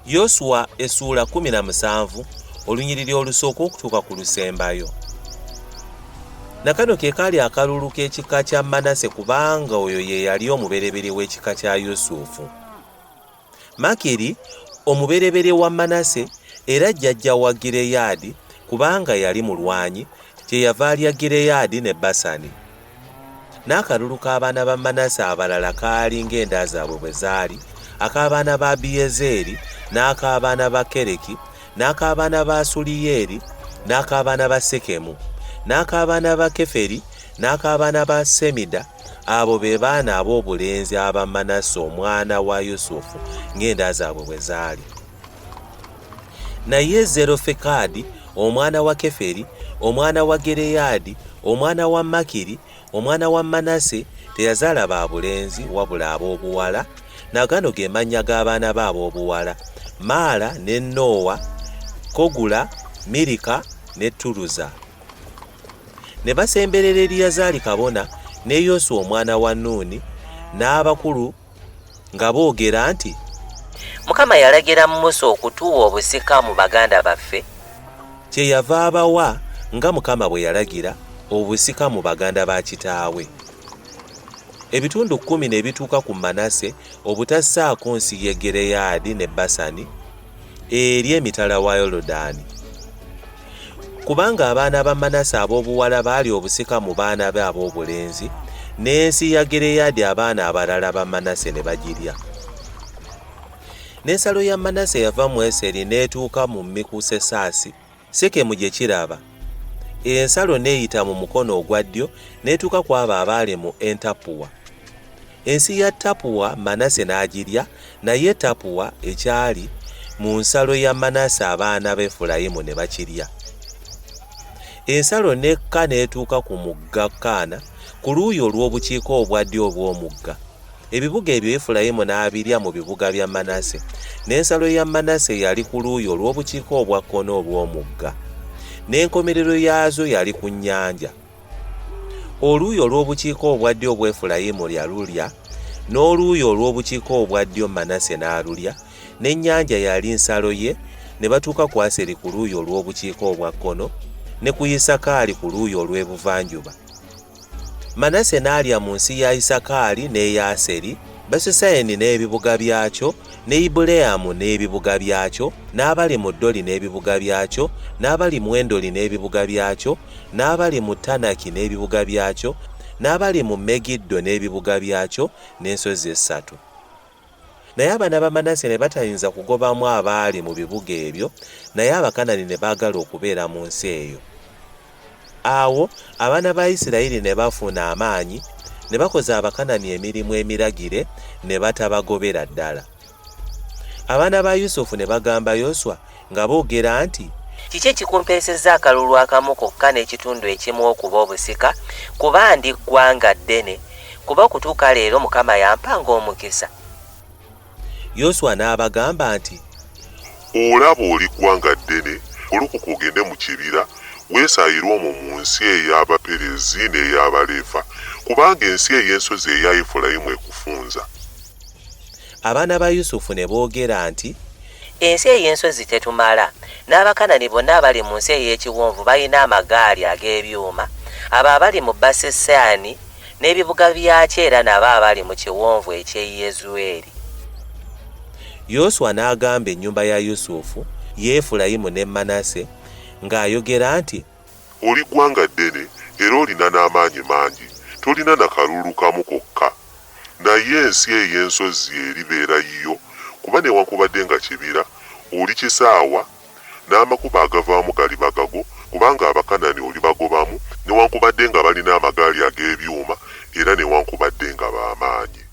YOSWA essuula 17 olunyiriri olusooka okutuuka ku lusembayo. Na kano ke kaali akalulu k'ekika kya Manase kubanga oyo ye yali omubereberye w'ekika kya Yusufu. Makiri omubereberye wa Manase era jjajja wa Gireyaadi kubanga yali mulwanyi kyeyava alya Gireyaadi ne Basani. N'akalulu k'abaana ba Manase abalala kaali ng'enda zaabwe bwe zaali, ak'abaana ba Abiyezeeri, n'ak'abaana ba Kereki, n'ak'abaana ba Suliyeri, n'ak'abaana ba Sekemu, n'ak'abaana ba Keferi, n'ak'abaana ba Semida. Abo be baana ab'obulenzi aba Manase omwana wa Yusufu ng'enda zaabwe bwe zaali. Naye Zerofekadi omwana wa Keferi, omwana wa Gireyaadi, omwana wa Makiri, omwana wa Manase teyazaala babulenzi wabula ab'obuwala. Na gano ge mannya g'abaana be ab'obuwala: Maala ne Noowa, Kogula, Mirika ne Turuza. Ne basemberera Eriyazaali kabona ne Yoswa omwana wa Nuuni n'abakulu nga boogera nti, Mukama yalagira Musa okutuwa obusika mu baganda baffe. Kyeyava abawa nga Mukama bwe yalagira obusika mu baganda ba kitaawe. Ebitundu 10 ne bituuka ku Manase obutassaako nsi y'e Gireyaadi ne Basani eri emitala wa Yoludaani. Kubanga abaana ba Manase ab'obuwala baali obusika mu baana be ab'obulenzi, n'ensi ya Gireyaadi abaana abalala ba Manase ne bagirya. N'ensalo ya Manase yava mu Eseri n'etuuka mu Mikusesaasi, Sekemu gye kiraba. Ensalo n'eyita mu mukono ogwa ddyo n'etuuka ku abo abaali mu Entapuwa. Ensi ya Tapuwa Manase n'agirya, naye Tapuwa ekyali mu nsalo ya Manase abaana b'Efulayimu ne bakirya. Ensalo n'ekka n'etuuka ku mugga Kaana ku luuyi olw'obukiika obwa ddyo obw'omugga. Ebibuga ebyo Efulayimu n'abirya mu bibuga bya Manase, n'ensalo ya Manase yali ku luuyi olw'obukiika obwa kkono obw'omugga, n'enkomerero yaazo yali ku nnyanja. Oluuyi olw'obukiika obwa ddyo obw'Efulayimu yalulya, n'oluuyi olw'obukiika obwa ddyo Manase n'alulya, n'ennyanja yali nsalo ye. Ne batuuka ku Aseri ku luuyi olw'obukiika obwa kkono, ne ku Isakaali ku luuyi olw'ebuvanjuba. Manase n'alya mu nsi ya Isakaali n'eya Aseri, Besusayini n'ebibuga byakyo, ne Ibuleamu n'ebibuga byakyo, n'abali mu Doli n'ebibuga byakyo, n'abali mu Endoli n'ebibuga byakyo, n'abali mu Tanaki n'ebibuga byakyo, n'abali mu Megiddo n'ebibuga byakyo, n'ensozi 3. Naye abaana ba Manase ne batayinza kugobamu abaali mu bibuga ebyo, naye Abakanani ne baagala okubeera mu nsi eyo. Awo abaana ba Isirayiri ne bafuna amaanyi, ne bakoza Abakanani emirimu emiragire, ne batabagobera ddala. Abaana ba Yusufu ne bagamba Yoswa nga boogera nti, Kiki ekikumpensezza akalulu akamu kokka n'ekitundu ekimu okuba obusika, kuba ndi ggwanga ddene, kuba okutuuka leero Mukama yampanga omukisa. Yoswa n'abagamba nti, Olaba oli ggwanga ddene, olukuka ogende mu kibira, weesaayirwe omwo mu nsi ey'Abaperezi n'ey'Abaleefa, kubanga ensi ey'ensozi eya Efulayimu ekufunza. Abaana ba Yusufu ne boogera nti, Ensi ey'ensozi tetumala, n'Abakanani bonna abali mu nsi ey'ekiwonvu balina amagaali ag'ebyuma, abo abali mu Basesani n'ebibuga byakyo era nabo abali mu kiwonvu eky'e Yezueri. Yoswa n'agamba ennyumba ya Yusufu, Efulayimu ne Manase, ng'ayogera nti, Oli ggwanga ddene era olina n'amaanyi mangi, tolina na kalulu kamu kokka. Naye ensi ey'ensozi eribeera yiyo, kuba newankubadde nga kibira, oli kisaawa, n'amakubo agavaamu gali bagago, kubanga Abakanani oli bagobamu, newankubadde nga balina amagaali ag'ebyuma, era newankubadde nga b'amaanyi.